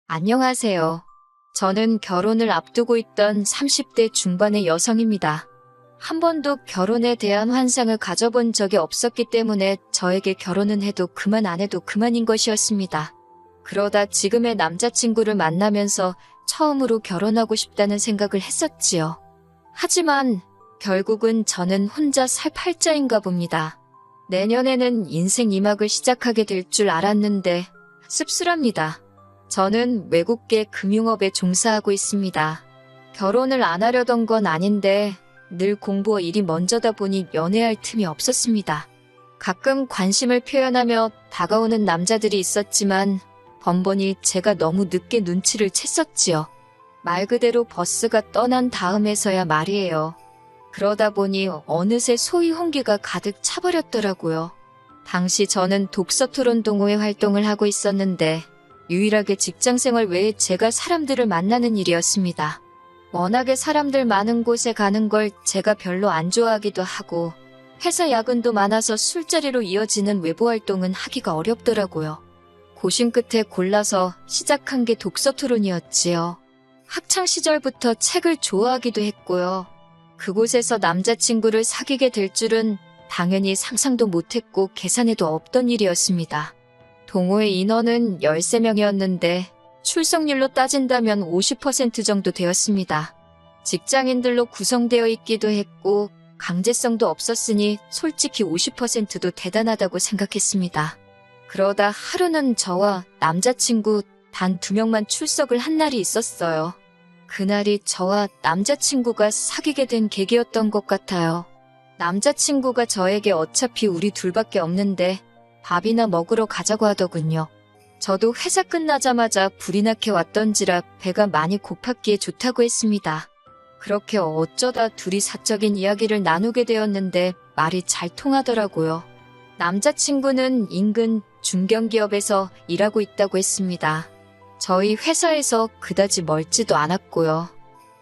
안녕하세요. 저는 결혼을 앞두고 있던 30대 중반의 여성입니다. 한 번도 결혼에 대한 환상을 가져본 적이 없었기 때문에 저에게 결혼은 해도 그만 안 해도 그만인 것이었습니다. 그러다 지금의 남자친구를 만나면서 처음으로 결혼하고 싶다는 생각을 했었지요. 하지만 결국은 저는 혼자 살 팔자인가 봅니다. 내년에는 인생 2막을 시작하게 될 줄 알았는데 씁쓸합니다. 저는 외국계 금융업에 종사하고 있습니다. 결혼을 안 하려던 건 아닌데 늘 공부와 일이 먼저다 보니 연애할 틈이 없었습니다. 가끔 관심을 표현하며 다가오는 남자들이 있었지만 번번이 제가 너무 늦게 눈치를 챘었지요. 말 그대로 버스가 떠난 다음에서야 말이에요. 그러다 보니 어느새 소위 홍기가 가득 차버렸더라고요. 당시 저는 독서 토론 동호회 활동을 하고 있었는데 유일하게 직장생활 외에 제가 사람들을 만나는 일이었습니다. 워낙에 사람들 많은 곳에 가는 걸 제가 별로 안 좋아하기도 하고 회사 야근도 많아서 술자리로 이어지는 외부 활동은 하기가 어렵더라고요. 고심 끝에 골라서 시작한 게 독서 토론이었지요. 학창 시절부터 책을 좋아하기도 했고요. 그곳에서 남자친구를 사귀게 될 줄은 당연히 상상도 못했고 계산에도 없던 일이었습니다. 동호회 인원은 13명이었는데 출석률로 따진다면 50% 정도 되었습니다. 직장인들로 구성되어 있기도 했고 강제성도 없었으니 솔직히 50%도 대단하다고 생각했습니다. 그러다 하루는 저와 남자친구 단 2명만 출석을 한 날이 있었어요. 그날이 저와 남자친구가 사귀게 된 계기였던 것 같아요. 남자친구가 저에게 어차피 우리 둘밖에 없는데 밥이나 먹으러 가자고 하더군요. 저도 회사 끝나자마자 불이 나게 왔던지라 배가 많이 고팠기에 좋다고 했습니다. 그렇게 어쩌다 둘이 사적인 이야기를 나누게 되었는데 말이 잘 통하더라고요. 남자친구는 인근 중견기업에서 일하고 있다고 했습니다. 저희 회사에서 그다지 멀지도 않았고요.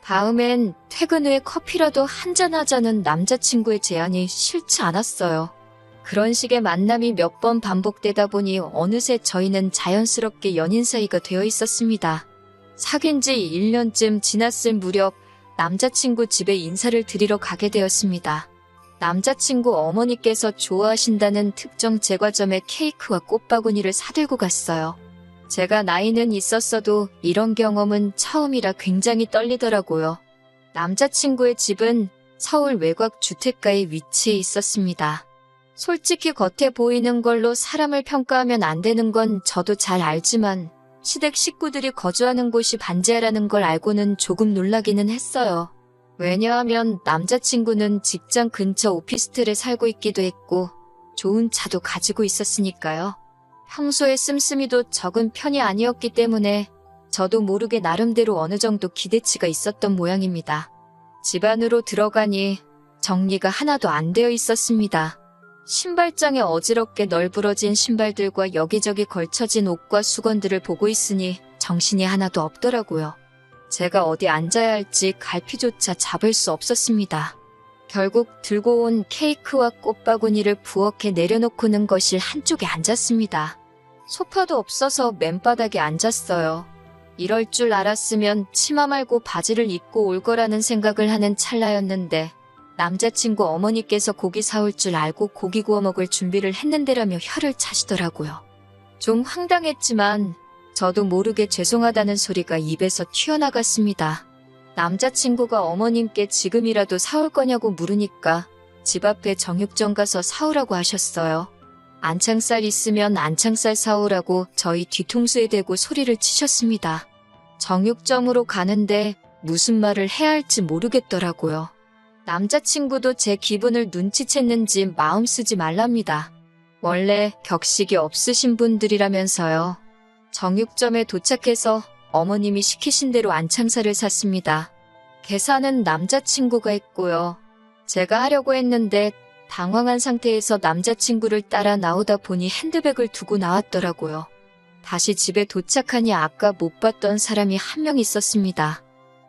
다음엔 퇴근 후에 커피라도 한잔하자는 남자친구의 제안이 싫지 않았어요. 그런 식의 만남이 몇 번 반복되다 보니 어느새 저희는 자연스럽게 연인 사이가 되어 있었습니다. 사귄 지 1년쯤 지났을 무렵 남자친구 집에 인사를 드리러 가게 되었습니다. 남자친구 어머니께서 좋아하신다는 특정 제과점에 케이크와 꽃바구니를 사들고 갔어요. 제가 나이는 있었어도 이런 경험은 처음이라 굉장히 떨리더라고요. 남자친구의 집은 서울 외곽 주택가에 위치해 있었습니다. 솔직히 겉에 보이는 걸로 사람을 평가하면 안 되는 건 저도 잘 알지만 시댁 식구들이 거주하는 곳이 반지하라는 걸 알고는 조금 놀라기는 했어요. 왜냐하면 남자친구는 직장 근처 오피스텔에 살고 있기도 했고 좋은 차도 가지고 있었으니까요. 평소에 씀씀이도 적은 편이 아니었기 때문에 저도 모르게 나름대로 어느 정도 기대치가 있었던 모양입니다. 집 안으로 들어가니 정리가 하나도 안 되어 있었습니다. 신발장에 어지럽게 널브러진 신발들과 여기저기 걸쳐진 옷과 수건들을 보고 있으니 정신이 하나도 없더라고요. 제가 어디 앉아야 할지 갈피조차 잡을 수 없었습니다. 결국 들고 온 케이크와 꽃바구니를 부엌에 내려놓고는 거실 한쪽에 앉았습니다. 소파도 없어서 맨바닥에 앉았어요. 이럴 줄 알았으면 치마 말고 바지를 입고 올 거라는 생각을 하는 찰나였는데 남자친구 어머니께서 고기 사올 줄 알고 고기 구워 먹을 준비를 했는데라며 혀를 차시더라고요. 좀 황당했지만 저도 모르게 죄송하다는 소리가 입에서 튀어나갔습니다. 남자친구가 어머님께 지금이라도 사올 거냐고 물으니까 집 앞에 정육점 가서 사오라고 하셨어요. 안창살 있으면 안창살 사오라고 저희 뒤통수에 대고 소리를 치셨습니다. 정육점으로 가는데 무슨 말을 해야 할지 모르겠더라고요. 남자친구도 제 기분을 눈치챘는지 마음 쓰지 말랍니다. 원래 격식이 없으신 분들이라면서요. 정육점에 도착해서 어머님이 시키신 대로 안창살을 샀습니다. 계산은 남자친구가 했고요. 제가 하려고 했는데 당황한 상태에서 남자친구를 따라 나오다 보니 핸드백을 두고 나왔더라고요. 다시 집에 도착하니 아까 못 봤던 사람이 한 명 있었습니다.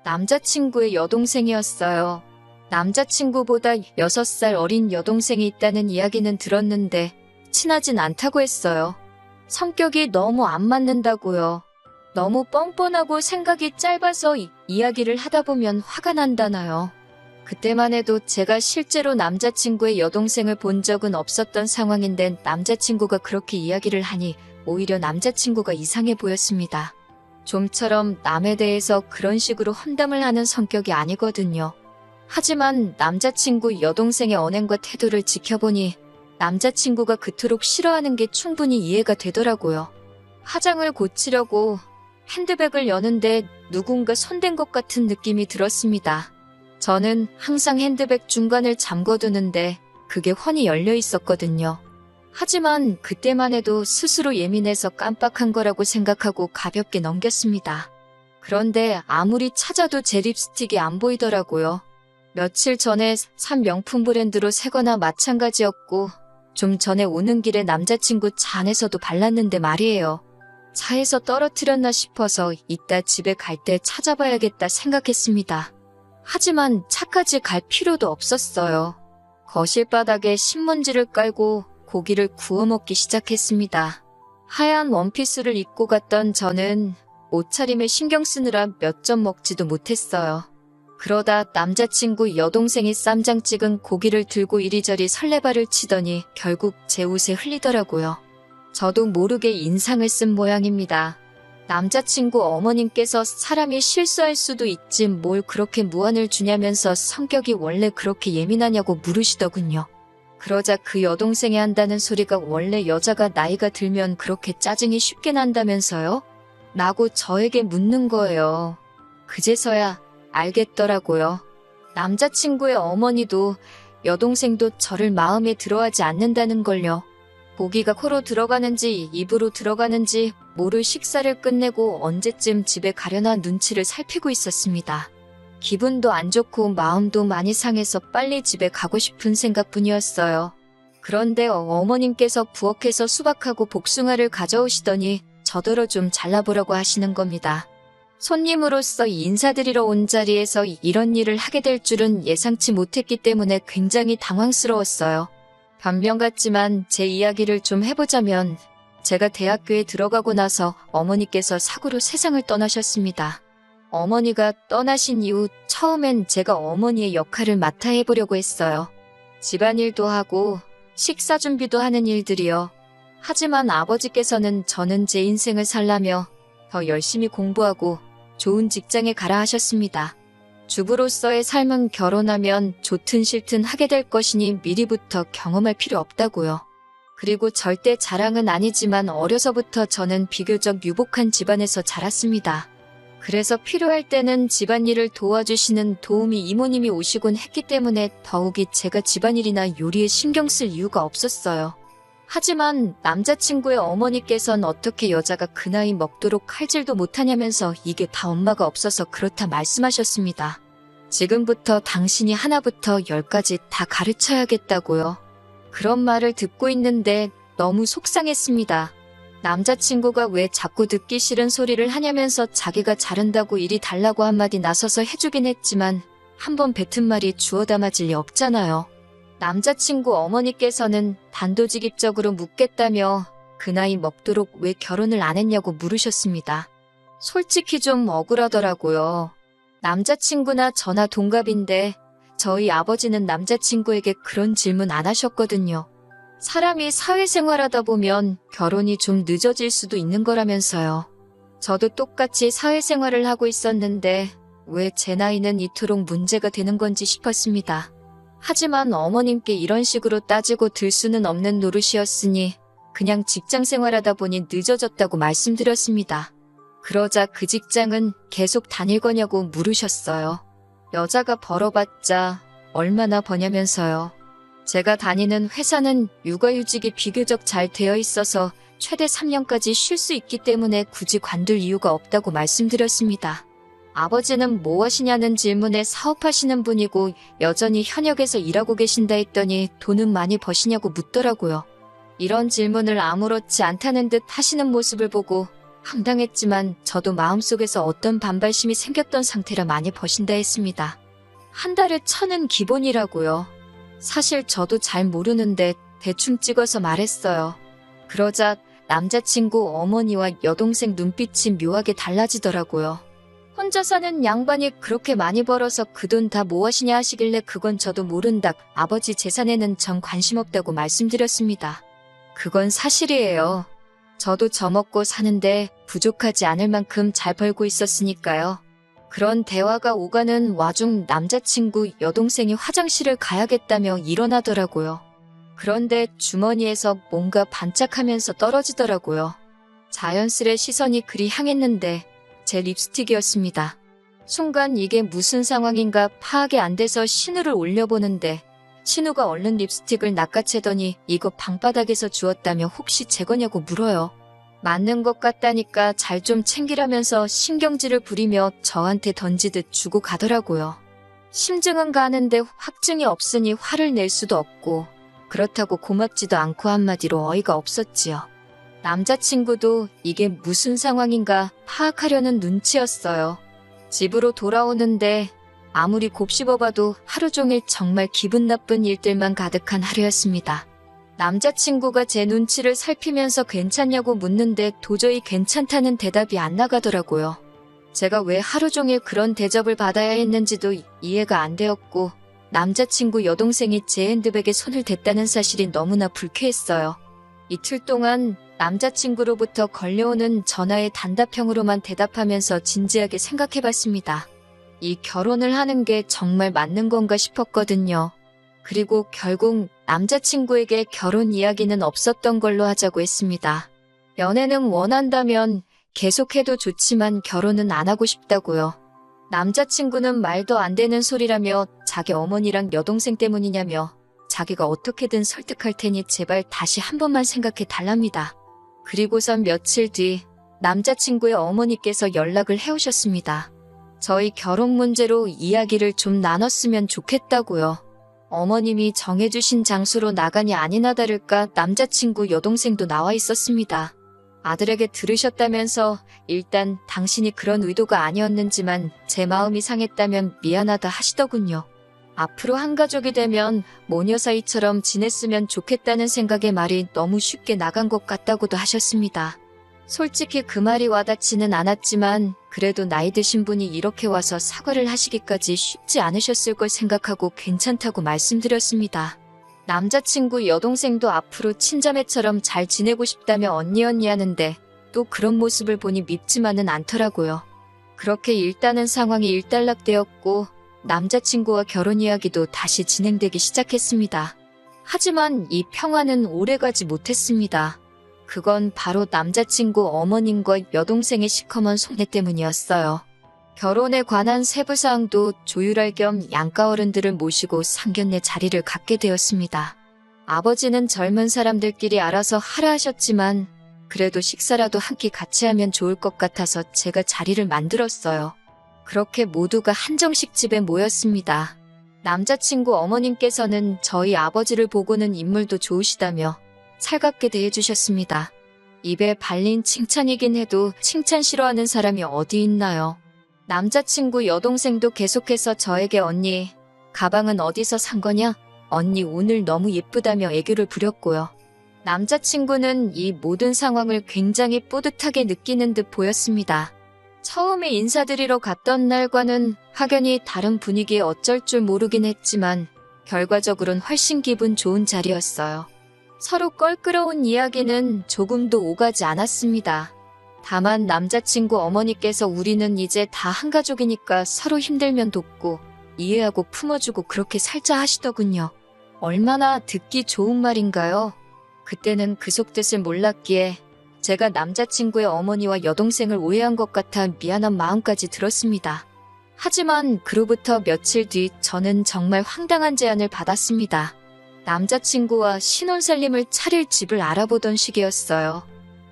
남자친구의 여동생이었어요. 남자친구보다 6살 어린 여동생이 있다는 이야기는 들었는데 친하진 않다고 했어요. 성격이 너무 안 맞는다고요. 너무 뻔뻔하고 생각이 짧아서 이야기를 하다 보면 화가 난다나요. 그때만 해도 제가 실제로 남자친구의 여동생을 본 적은 없었던 상황인데 남자친구가 그렇게 이야기를 하니 오히려 남자친구가 이상해 보였습니다. 좀처럼 남에 대해서 그런 식으로 험담을 하는 성격이 아니거든요. 하지만 남자친구 여동생의 언행과 태도를 지켜보니 남자친구가 그토록 싫어하는 게 충분히 이해가 되더라고요. 화장을 고치려고 핸드백을 여는데 누군가 손댄 것 같은 느낌이 들었습니다. 저는 항상 핸드백 중간을 잠궈두는데 그게 훤히 열려 있었거든요. 하지만 그때만 해도 스스로 예민해서 깜빡한 거라고 생각하고 가볍게 넘겼습니다. 그런데 아무리 찾아도 제 립스틱이 안 보이더라고요. 며칠 전에 산 명품 브랜드로 새거나 마찬가지였고 좀 전에 오는 길에 남자친구 차 안에서도 발랐는데 말이에요. 차에서 떨어뜨렸나 싶어서 이따 집에 갈 때 찾아봐야겠다 생각했습니다. 하지만 차까지 갈 필요도 없었어요. 거실 바닥에 신문지를 깔고 고기를 구워 먹기 시작했습니다. 하얀 원피스를 입고 갔던 저는 옷차림에 신경 쓰느라 몇 점 먹지도 못했어요. 그러다 남자친구 여동생이 쌈장 찍은 고기를 들고 이리저리 설레발을 치더니 결국 제 옷에 흘리더라고요. 저도 모르게 인상을 쓴 모양입니다. 남자친구 어머님께서 사람이 실수할 수도 있지 뭘 그렇게 무안을 주냐면서 성격이 원래 그렇게 예민하냐고 물으시더군요. 그러자 그 여동생이 한다는 소리가 원래 여자가 나이가 들면 그렇게 짜증이 쉽게 난다면서요? 라고 저에게 묻는 거예요. 그제서야 알겠더라고요. 남자친구의 어머니도 여동생도 저를 마음에 들어하지 않는다는 걸요. 고기가 코로 들어가는지 입으로 들어가는지 모를 식사를 끝내고 언제쯤 집에 가려나 눈치를 살피고 있었습니다. 기분도 안 좋고 마음도 많이 상해서 빨리 집에 가고 싶은 생각뿐이었어요. 그런데 어머님께서 부엌에서 수박하고 복숭아를 가져오시더니 저더러 좀 잘라보라고 하시는 겁니다. 손님으로서 인사드리러 온 자리에서 이런 일을 하게 될 줄은 예상치 못했기 때문에 굉장히 당황스러웠어요. 변명 같지만 제 이야기를 좀 해보자면 제가 대학교에 들어가고 나서 어머니께서 사고로 세상을 떠나셨습니다. 어머니가 떠나신 이후 처음엔 제가 어머니의 역할을 맡아 해보려고 했어요. 집안일도 하고 식사 준비도 하는 일들이요. 하지만 아버지께서는 저는 제 인생을 살라며 더 열심히 공부하고 좋은 직장에 가라 하셨습니다. 주부로서의 삶은 결혼하면 좋든 싫든 하게 될 것이니 미리부터 경험할 필요 없다고요. 그리고 절대 자랑은 아니지만 어려서부터 저는 비교적 유복한 집안에서 자랐습니다. 그래서 필요할 때는 집안일을 도와주시는 도우미 이모님이 오시곤 했기 때문에 더욱이 제가 집안일이나 요리에 신경 쓸 이유가 없었어요. 하지만 남자친구의 어머니께선 어떻게 여자가 그 나이 먹도록 칼질도 못하냐면서 이게 다 엄마가 없어서 그렇다 말씀하셨습니다. 지금부터 당신이 하나부터 10까지 다 가르쳐야겠다고요. 그런 말을 듣고 있는데 너무 속상했습니다. 남자친구가 왜 자꾸 듣기 싫은 소리를 하냐면서 자기가 자른다고 일이 달라고 한마디 나서서 해주긴 했지만 한번 뱉은 말이 주워 담아질 리 없잖아요. 남자친구 어머니께서는 단도직입적으로 묻겠다며 그 나이 먹도록 왜 결혼을 안 했냐고 물으셨습니다. 솔직히 좀 억울하더라고요. 남자친구나 저나 동갑인데 저희 아버지는 남자친구에게 그런 질문 안 하셨거든요. 사람이 사회생활하다 보면 결혼이 좀 늦어질 수도 있는 거라면서요. 저도 똑같이 사회생활을 하고 있었는데 왜 제 나이는 이토록 문제가 되는 건지 싶었습니다. 하지만 어머님께 이런 식으로 따지고 들 수는 없는 노릇이었으니 그냥 직장 생활하다 보니 늦어졌다고 말씀드렸습니다. 그러자 그 직장은 계속 다닐 거냐고 물으셨어요. 여자가 벌어봤자 얼마나 버냐면서요. 제가 다니는 회사는 육아휴직이 비교적 잘 되어 있어서 최대 3년까지 쉴 수 있기 때문에 굳이 관둘 이유가 없다고 말씀드렸습니다. 아버지는 뭐 하시냐는 질문에 사업하시는 분이고 여전히 현역에서 일하고 계신다 했더니 돈은 많이 버시냐고 묻더라고요. 이런 질문을 아무렇지 않다는 듯 하시는 모습을 보고 황당했지만 저도 마음속에서 어떤 반발심이 생겼던 상태라 많이 버신다 했습니다. 한 달에 1,000은 기본이라고요. 사실 저도 잘 모르는데 대충 찍어서 말했어요. 그러자 남자친구 어머니와 여동생 눈빛이 묘하게 달라지더라고요. 혼자 사는 양반이 그렇게 많이 벌어서 그 돈 다 뭐 하시냐 하시길래 그건 저도 모른다. 아버지 재산에는 전 관심 없다고 말씀드렸습니다. 그건 사실이에요. 저도 저먹고 사는데 부족하지 않을 만큼 잘 벌고 있었으니까요. 그런 대화가 오가는 와중 남자친구 여동생이 화장실을 가야겠다며 일어나더라고요. 그런데 주머니에서 뭔가 반짝하면서 떨어지더라고요. 자연스레 시선이 그리 향했는데 제 립스틱이었습니다. 순간 이게 무슨 상황인가 파악이 안 돼서 신우를 올려보는데 신우가 얼른 립스틱을 낚아채더니 이거 방바닥에서 주웠다며 혹시 제 거냐고 물어요. 맞는 것 같다니까 잘 좀 챙기라면서 신경질을 부리며 저한테 던지듯 주고 가더라고요. 심증은 가는데 확증이 없으니 화를 낼 수도 없고 그렇다고 고맙지도 않고 한마디로 어이가 없었지요. 남자친구도 이게 무슨 상황인가 파악하려는 눈치였어요. 집으로 돌아오는데 아무리 곱씹어봐도 하루 종일 정말 기분 나쁜 일들만 가득한 하루였습니다. 남자친구가 제 눈치를 살피면서 괜찮냐고 묻는데 도저히 괜찮다는 대답이 안 나가더라고요. 제가 왜 하루 종일 그런 대접을 받아야 했는지도 이해가 안 되었고 남자친구 여동생이 제 핸드백에 손을 댔다는 사실이 너무나 불쾌했어요. 이틀 동안 남자친구로부터 걸려오는 전화에 단답형으로만 대답하면서 진지하게 생각해봤습니다. 이 결혼을 하는 게 정말 맞는 건가 싶었거든요. 그리고 결국 남자친구에게 결혼 이야기는 없었던 걸로 하자고 했습니다. 연애는 원한다면 계속해도 좋지만 결혼은 안 하고 싶다고요. 남자친구는 말도 안 되는 소리라며 자기 어머니랑 여동생 때문이냐며 자기가 어떻게든 설득할 테니 제발 다시 한 번만 생각해 달랍니다. 그리고선 며칠 뒤 남자친구의 어머니께서 연락을 해오셨습니다. 저희 결혼 문제로 이야기를 좀 나눴으면 좋겠다고요. 어머님이 정해주신 장소로 나가니 아니나 다를까 남자친구 여동생도 나와 있었습니다. 아들에게 들으셨다면서 일단 당신이 그런 의도가 아니었는지만 제 마음이 상했다면 미안하다 하시더군요. 앞으로 한 가족이 되면 모녀 사이처럼 지냈으면 좋겠다는 생각에 말이 너무 쉽게 나간 것 같다고도 하셨습니다. 솔직히 그 말이 와닿지는 않았지만 그래도 나이 드신 분이 이렇게 와서 사과를 하시기까지 쉽지 않으셨을 걸 생각하고 괜찮다고 말씀드렸습니다. 남자친구 여동생도 앞으로 친자매처럼 잘 지내고 싶다며 언니 하는데 또 그런 모습을 보니 밉지만은 않더라고요. 그렇게 일단은 상황이 일단락되었고 남자친구와 결혼 이야기도 다시 진행되기 시작했습니다. 하지만 이 평화는 오래가지 못했습니다. 그건 바로 남자친구 어머님과 여동생의 시커먼 속내 때문이었어요. 결혼에 관한 세부사항도 조율할 겸 양가 어른들을 모시고 상견례 자리를 갖게 되었습니다. 아버지는 젊은 사람들끼리 알아서 하라 하셨지만 그래도 식사라도 한 끼 같이 하면 좋을 것 같아서 제가 자리를 만들었어요. 그렇게 모두가 한정식 집에 모였습니다. 남자친구 어머님께서는 저희 아버지를 보고는 인물도 좋으시다며 살갑게 대해주셨습니다. 입에 발린 칭찬이긴 해도 칭찬 싫어하는 사람이 어디 있나요? 남자친구 여동생도 계속해서 저에게 언니, 가방은 어디서 산 거냐? 언니 오늘 너무 예쁘다며 애교를 부렸고요. 남자친구는 이 모든 상황을 굉장히 뿌듯하게 느끼는 듯 보였습니다. 처음에 인사드리러 갔던 날과는 확연히 다른 분위기에 어쩔 줄 모르긴 했지만 결과적으로는 훨씬 기분 좋은 자리였어요. 서로 껄끄러운 이야기는 조금도 오가지 않았습니다. 다만 남자친구 어머니께서 우리는 이제 다 한 가족이니까 서로 힘들면 돕고 이해하고 품어주고 그렇게 살자 하시더군요. 얼마나 듣기 좋은 말인가요? 그때는 그 속뜻을 몰랐기에 제가 남자친구의 어머니와 여동생을 오해한 것 같아 미안한 마음까지 들었습니다. 하지만 그로부터 며칠 뒤 저는 정말 황당한 제안을 받았습니다. 남자친구와 신혼살림을 차릴 집을 알아보던 시기였어요.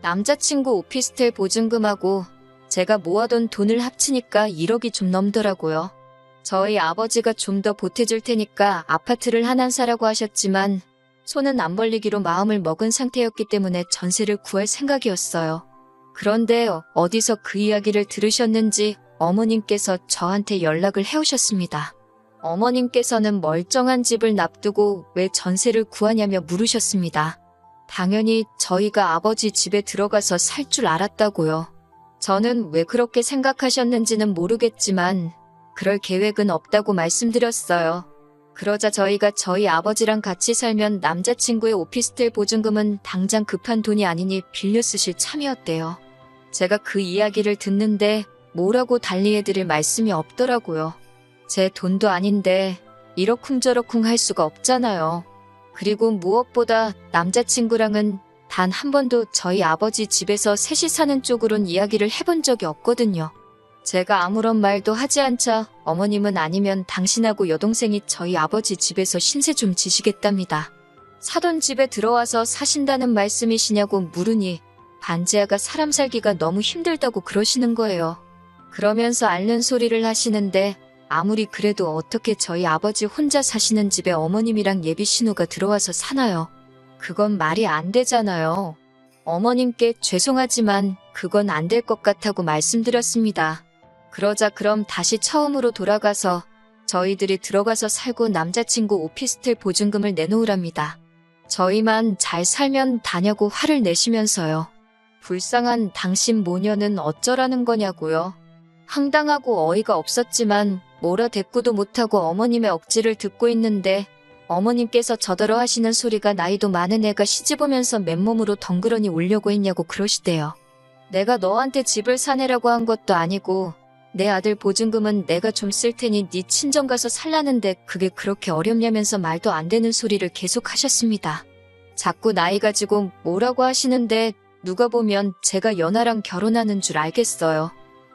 남자친구 오피스텔 보증금하고 제가 모아둔 돈을 합치니까 1억이 좀 넘더라고요. 저희 아버지가 좀 더 보태줄 테니까 아파트를 하나 사라고 하셨지만 손은 안 벌리기로 마음을 먹은 상태였기 때문에 전세를 구할 생각이었어요. 그런데 어디서 그 이야기를 들으셨는지 어머님께서 저한테 연락을 해오셨습니다. 어머님께서는 멀쩡한 집을 납두고 왜 전세를 구하냐며 물으셨습니다. 당연히 저희가 아버지 집에 들어가서 살 줄 알았다고요. 저는 왜 그렇게 생각하셨는지는 모르겠지만 그럴 계획은 없다고 말씀드렸어요. 그러자 저희가 저희 아버지랑 같이 살면 남자친구의 오피스텔 보증금은 당장 급한 돈이 아니니 빌려 쓰실 참이었대요. 제가 그 이야기를 듣는데 뭐라고 달리해드릴 말씀이 없더라고요. 제 돈도 아닌데 이러쿵저러쿵 할 수가 없잖아요. 그리고 무엇보다 남자친구랑은 단 한 번도 저희 아버지 집에서 셋이 사는 쪽으론 이야기를 해본 적이 없거든요. 제가 아무런 말도 하지 않자 어머님은 아니면 당신하고 여동생이 저희 아버지 집에서 신세 좀 지시겠답니다. 사돈 집에 들어와서 사신다는 말씀이시냐고 물으니 반지하가 사람 살기가 너무 힘들다고 그러시는 거예요. 그러면서 앓는 소리를 하시는데 아무리 그래도 어떻게 저희 아버지 혼자 사시는 집에 어머님이랑 예비 신우가 들어와서 사나요? 그건 말이 안 되잖아요. 어머님께 죄송하지만 그건 안 될 것 같다고 말씀드렸습니다. 그러자 그럼 다시 처음으로 돌아가서 저희들이 들어가서 살고 남자친구 오피스텔 보증금을 내놓으랍니다. 저희만 잘 살면 다냐고 화를 내시면서요. 불쌍한 당신 모녀는 어쩌라는 거냐고요. 황당하고 어이가 없었지만 뭐라 대꾸도 못하고 어머님의 억지를 듣고 있는데 어머님께서 저더러 하시는 소리가 나이도 많은 애가 시집오면서 맨몸으로 덩그러니 오려고 했냐고 그러시대요. 내가 너한테 집을 사내라고 한 것도 아니고 내 아들 보증금은 내가 좀 쓸 테니 네 친정 가서 살라는데 그게 그렇게 어렵냐면서 말도 안 되는 소리를 계속 하셨습니다. 자꾸 나이 가지고 뭐라고 하시는데 누가 보면 제가 연하랑 결혼하는 줄 알겠어요.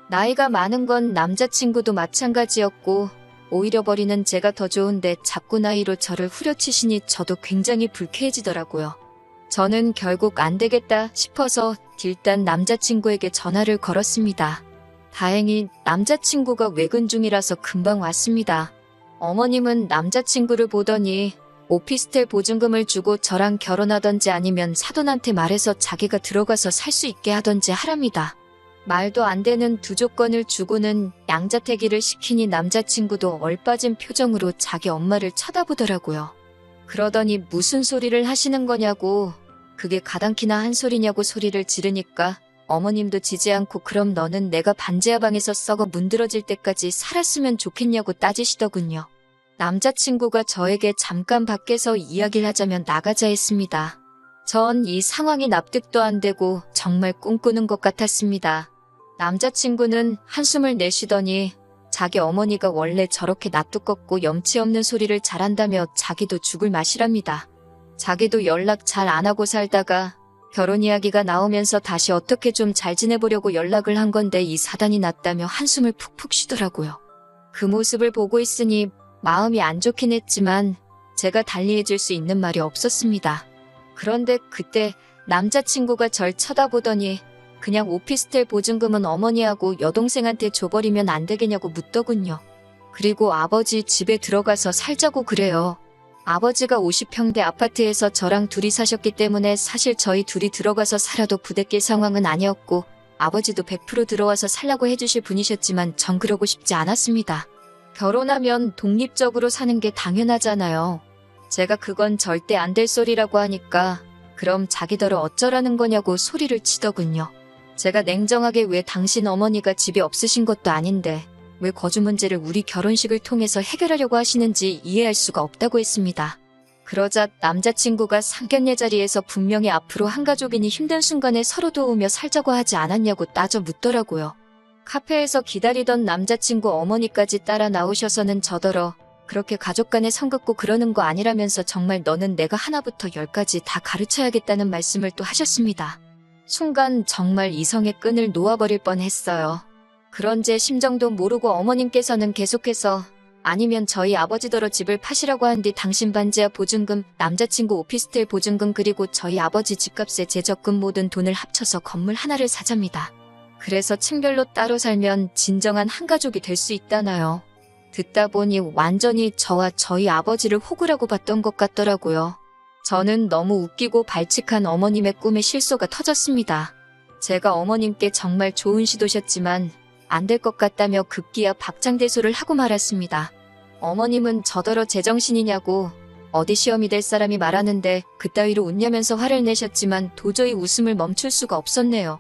나이가 많은 건 남자친구도 마찬가지였고 오히려 버리는 제가 더 좋은데 자꾸 나이로 저를 후려치시니 저도 굉장히 불쾌해지더라고요. 저는 결국 안 되겠다 싶어서 일단 남자친구에게 전화를 걸었습니다. 다행히 남자친구가 외근 중이라서 금방 왔습니다. 어머님은 남자친구를 보더니 오피스텔 보증금을 주고 저랑 결혼하던지 아니면 사돈한테 말해서 자기가 들어가서 살 수 있게 하던지 하랍니다. 말도 안 되는 두 조건을 주고는 양자택일을 시키니 남자친구도 얼빠진 표정으로 자기 엄마를 쳐다보더라고요. 그러더니 무슨 소리를 하시는 거냐고, 그게 가당키나 한 소리냐고 소리를 지르니까 어머님도 지지 않고 그럼 너는 내가 반지하 방에서 썩어 문드러질 때까지 살았으면 좋겠냐고 따지시더군요. 남자친구가 저에게 잠깐 밖에서 이야기를 하자면 나가자 했습니다. 전 이 상황이 납득도 안 되고 정말 꿈꾸는 것 같았습니다. 남자친구는 한숨을 내쉬더니 자기 어머니가 원래 저렇게 낯두껍고 염치 없는 소리를 잘한다며 자기도 죽을 맛이랍니다. 자기도 연락 잘 안 하고 살다가 결혼 이야기가 나오면서 다시 어떻게 좀 잘 지내보려고 연락을 한 건데 이 사단이 났다며 한숨을 푹푹 쉬더라고요. 그 모습을 보고 있으니 마음이 안 좋긴 했지만 제가 달리해줄 수 있는 말이 없었습니다. 그런데 그때 남자친구가 절 쳐다보더니 그냥 오피스텔 보증금은 어머니하고 여동생한테 줘버리면 안 되겠냐고 묻더군요. 그리고 아버지 집에 들어가서 살자고 그래요. 아버지가 50평대 아파트에서 저랑 둘이 사셨기 때문에 사실 저희 둘이 들어가서 살아도 부대낄 상황은 아니었고 아버지도 100% 들어와서 살라고 해주실 분이셨지만 전 그러고 싶지 않았습니다. 결혼하면 독립적으로 사는 게 당연하잖아요. 제가 그건 절대 안 될 소리라고 하니까 그럼 자기더러 어쩌라는 거냐고 소리를 치더군요. 제가 냉정하게 왜 당신 어머니가 집이 없으신 것도 아닌데 왜 거주 문제를 우리 결혼식을 통해서 해결하려고 하시는지 이해할 수가 없다고 했습니다. 그러자 남자친구가 상견례 자리에서 분명히 앞으로 한 가족이니 힘든 순간에 서로 도우며 살자고 하지 않았냐고 따져 묻더라고요. 카페에서 기다리던 남자친구 어머니까지 따라 나오셔서는 저더러 그렇게 가족 간에 선 긋고 그러는 거 아니라면서 정말 너는 내가 하나부터 열까지 다 가르쳐야겠다는 말씀을 또 하셨습니다. 순간 정말 이성의 끈을 놓아버릴 뻔했어요. 그런 제 심정도 모르고 어머님께서는 계속해서 아니면 저희 아버지더러 집을 파시라고 한 뒤 당신 반지하 보증금, 남자친구 오피스텔 보증금 그리고 저희 아버지 집값에 제 적금 모든 돈을 합쳐서 건물 하나를 사잡니다. 그래서 층별로 따로 살면 진정한 한 가족이 될 수 있다나요. 듣다 보니 완전히 저와 저희 아버지를 호구라고 봤던 것 같더라고요. 저는 너무 웃기고 발칙한 어머님의 꿈에 실소가 터졌습니다. 제가 어머님께 정말 좋은 시도셨지만 안 될 것 같다며 급기야 박장대소를 하고 말았습니다. 어머님은 저더러 제정신이냐고, 어디 시험이 될 사람이 말하는데 그따위로 웃냐면서 화를 내셨지만 도저히 웃음을 멈출 수가 없었네요.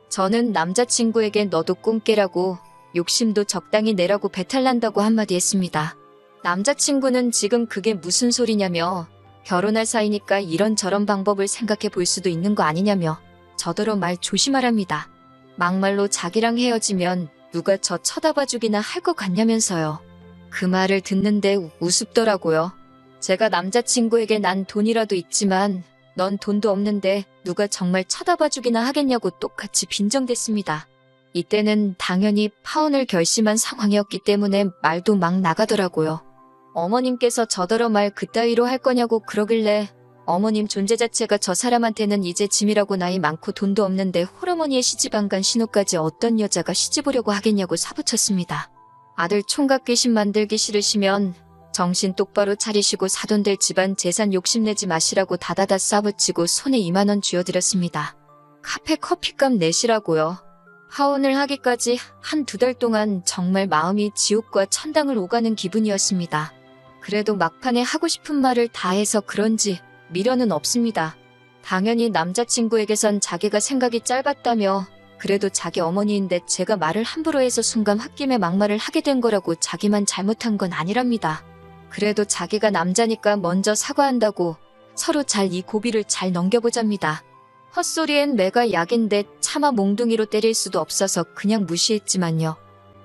저는 남자친구에게 너도 꿈깨라고 욕심도 적당히 내라고 배탈난다고 한마디 했습니다. 남자친구는 지금 그게 무슨 소리냐며 결혼할 사이니까 이런저런 방법을 생각해 볼 수도 있는 거 아니냐며 저더러 말 조심하랍니다. 막말로 자기랑 헤어지면 누가 저 쳐다봐주기나 할 것 같냐면서요. 그 말을 듣는데 우습더라고요. 제가 남자친구에게 난 돈이라도 있지만 넌 돈도 없는데 누가 정말 쳐다봐주기나 하겠냐고 똑같이 빈정댔습니다. 이때는 당연히 파혼을 결심한 상황이었기 때문에 말도 막 나가더라고요. 어머님께서 저더러 말 그따위로 할 거냐고 그러길래 어머님 존재 자체가 저 사람한테는 이제 짐이라고 나이 많고 돈도 없는데 홀어머니의 시집 안 간 신우까지 어떤 여자가 시집 오려고 하겠냐고 사부쳤습니다. 아들 총각 귀신 만들기 싫으시면 정신 똑바로 차리시고 사돈 될 집안 재산 욕심내지 마시라고 다다다 싸붙이고 손에 2만 원 쥐어드렸습니다. 카페 커피값 내시라고요. 파혼을 하기까지 한 2달 동안 정말 마음이 지옥과 천당을 오가는 기분이었습니다. 그래도 막판에 하고 싶은 말을 다 해서 그런지 미련은 없습니다. 당연히 남자친구에게선 자기가 생각이 짧았다며 그래도 자기 어머니인데 제가 말을 함부로 해서 순간 홧김에 막말을 하게 된 거라고 자기만 잘못한 건 아니랍니다. 그래도 자기가 남자니까 먼저 사과한다고 서로 잘 이 고비를 잘 넘겨보잡니다. 헛소리엔 매가 약인데 차마 몽둥이로 때릴 수도 없어서 그냥 무시했지만요.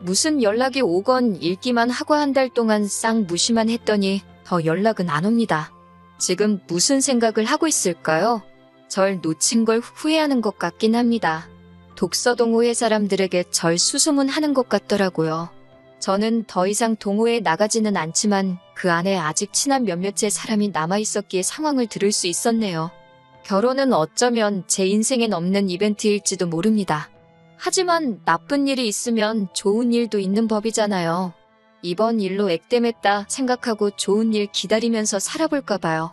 무슨 연락이 오건 읽기만 하고 한 달 동안 싹 무시만 했더니 더 연락은 안 옵니다. 지금 무슨 생각을 하고 있을까요? 절 놓친 걸 후회하는 것 같긴 합니다. 독서 동호회 사람들에게 절 수소문하는 것 같더라고요. 저는 더 이상 동호회에 나가지는 않지만 그 안에 아직 친한 몇몇의 사람이 남아있었기에 상황을 들을 수 있었네요. 결혼은 어쩌면 제 인생엔 없는 이벤트일지도 모릅니다. 하지만 나쁜 일이 있으면 좋은 일도 있는 법이잖아요. 이번 일로 액땜했다 생각하고 좋은 일 기다리면서 살아볼까 봐요.